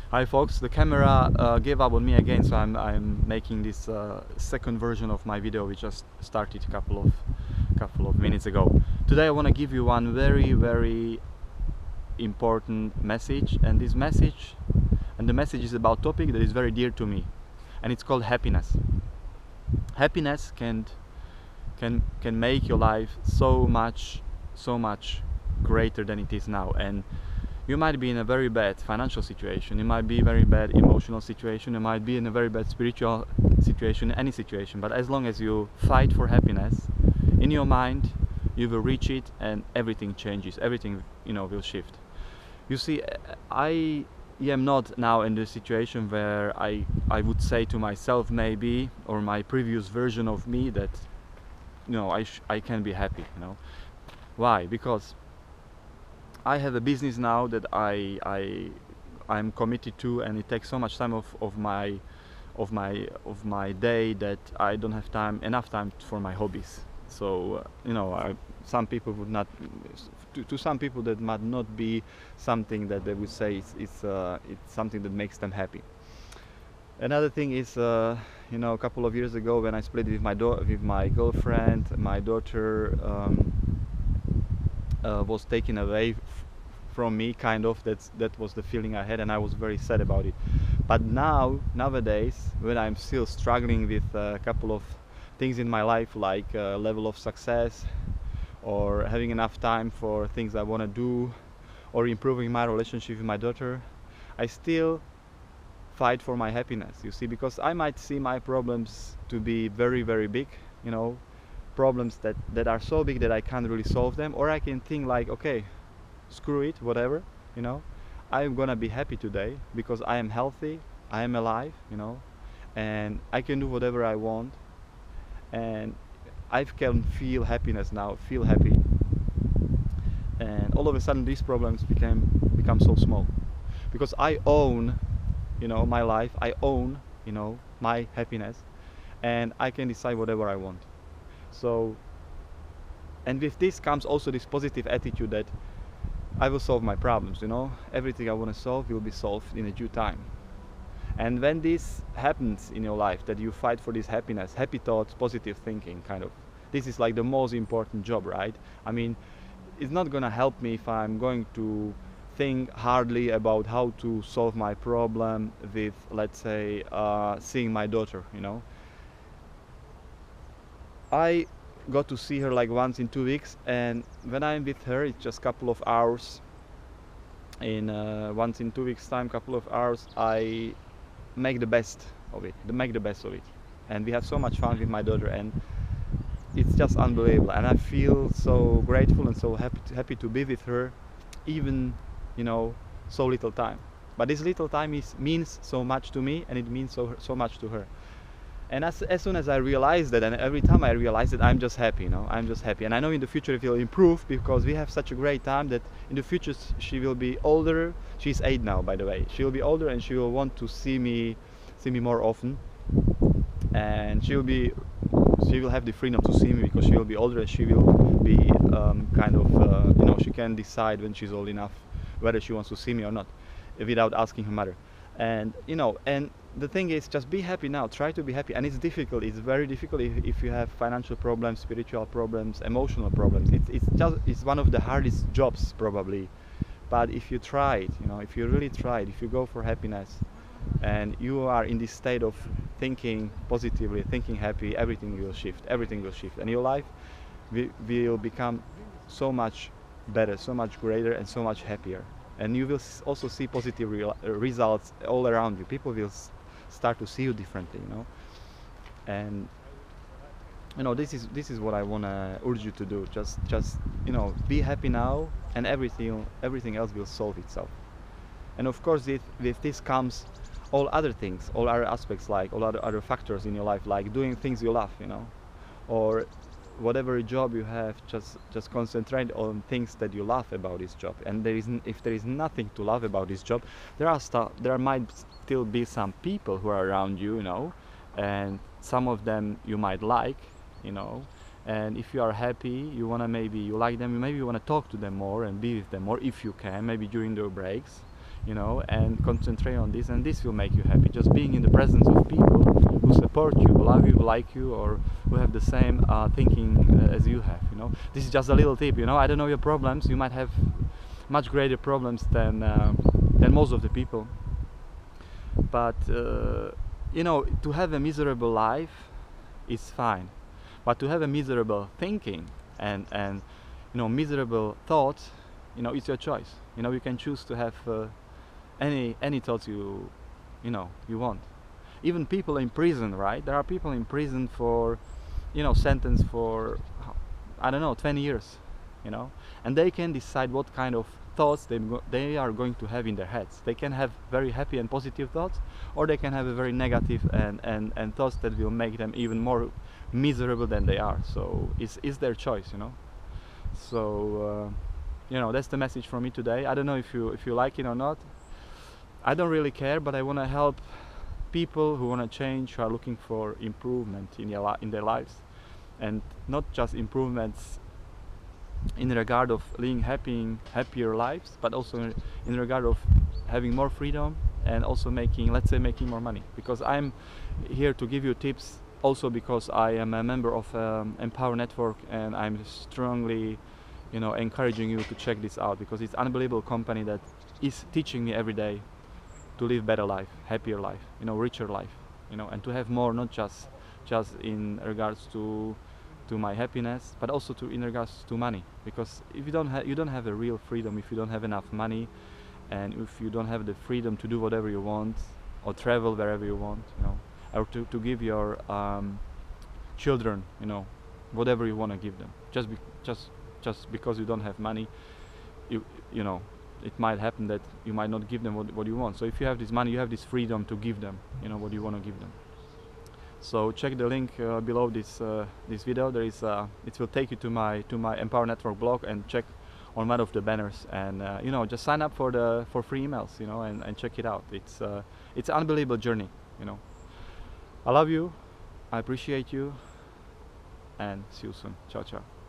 Hi folks, the camera gave up on me again, so I'm making this second version of my video which just started a couple of minutes ago. Today I want to give you one very important message, and the message is about a topic that is very dear to me, and it's called happiness. Happiness can make your life so much greater than it is now. And you might be in a very bad financial situation, you might be in a very bad emotional situation, you might be in a very bad spiritual situation, any situation, but as long as you fight for happiness in your mind, you will reach it, and everything changes, everything will shift. You see, I am not now in the situation where I would say to myself, maybe, or my previous version of me, that I can be happy. Why? Because I have a business now that I'm committed to, and it takes so much time of my day that I don't have enough time for my hobbies. So some people would not, to some people that might not be something that they would say it's something that makes them happy. Another thing is, a couple of years ago, when I split with my girlfriend, my daughter was taken away from me, kind of. That was the feeling I had, and I was very sad about it. But nowadays, when I'm still struggling with a couple of things in my life, like level of success, or having enough time for things I want to do, or improving my relationship with my daughter, I still fight for my happiness, you see, because I might see my problems to be very big, problems that are so big that I can't really solve them, or I can think like, okay, screw it, whatever, I'm gonna be happy today because I am healthy, I am alive, and I can do whatever I want, and I can feel happiness now, feel happy, and all of a sudden these problems become so small, because I own my life, I own my happiness, and I can decide whatever I want. So, and with this comes also this positive attitude that I will solve my problems, everything I want to solve will be solved in a due time. And when this happens in your life, that you fight for this happiness, happy thoughts, positive thinking, kind of, this is like the most important job, right? I mean, it's not gonna help me if I'm going to think hardly about how to solve my problem with, let's say, seeing my daughter. I got to see her like once in 2 weeks, and when I'm with her, it's just a couple of hours. In once in 2 weeks time, couple of hours, I make the best of it, and we have so much fun with my daughter, and it's just unbelievable, and I feel so grateful and so happy to be with her, even so little time. But this little time means so much to me, and it means so much to her. And as soon as I realize that, and every time I realize that, I'm just happy, I'm just happy. And I know in the future it will improve, because we have such a great time that in the future she will be older. She's 8 now, by the way. She will be older, and she will want to see me more often. And she will have the freedom to see me, because she will be older, and she will be she can decide when she's old enough whether she wants to see me or not, without asking her mother. And and the thing is, just be happy now, try to be happy. And it's difficult, it's very difficult if you have financial problems, spiritual problems, emotional problems. It's one of the hardest jobs probably. But if you try it, if you really try it, if you go for happiness, and you are in this state of thinking positively, thinking happy, everything will shift, and your life will become so much better, so much greater, and so much happier. And you will also see positive results all around you. People will start to see you differently, and this is what I want to urge you to do. Just be happy now, and everything else will solve itself. And of course, with this comes all other things, all other aspects, like all other factors in your life, like doing things you love, or whatever job you have, just concentrate on things that you love about this job. And if there is nothing to love about this job, there might still be some people who are around you, and some of them you might like, and if you are happy, you like them, maybe you want to talk to them more and be with them more if you can, maybe during their breaks, you know, and concentrate on this, and this will make you happy. Just being in the presence of people who support you, love you, like you, or who have the same thinking as you have, you know. This is just a little tip, you know. I don't know your problems. You might have much greater problems than most of the people, but you know, to have a miserable life is fine, but to have a miserable thinking and you know, miserable thoughts, you know, it's your choice. You know, you can choose to have any thoughts you know, you want. Even people in prison, right? There are people in prison for, you know, sentenced for, I don't know, 20 years, you know, and they can decide what kind of thoughts they are going to have in their heads. They can have very happy and positive thoughts, or they can have a very negative and thoughts that will make them even more miserable than they are. So it's their choice, you know. So you know, that's the message from me today. I don't know if you like it or not. I don't really care, but I want to help people who want to change, who are looking for improvement in their lives, and not just improvements in regard of living happier lives, but also in regard of having more freedom and also making, let's say, making more money. Because I'm here to give you tips, also because I am a member of Empower Network, and I'm strongly, you know, encouraging you to check this out, because it's an unbelievable company that is teaching me every day to live better life, happier life, you know, richer life, you know, and to have more, not just in regards to my happiness, but also in regards to money. Because if you don't have a real freedom, if you don't have enough money, and if you don't have the freedom to do whatever you want, or travel wherever you want, you know, or to give your children, you know, whatever you want to give them, just because you don't have money, you know, it might happen that you might not give them what you want. So if you have this money, you have this freedom to give them, you know, what you want to give them. So check the link below this video. There is it will take you to my Empower Network blog, and check on one of the banners, and you know, just sign up for free emails, you know, and check it out. It's an unbelievable journey, you know. I love you, I appreciate you, and see you soon. Ciao, ciao.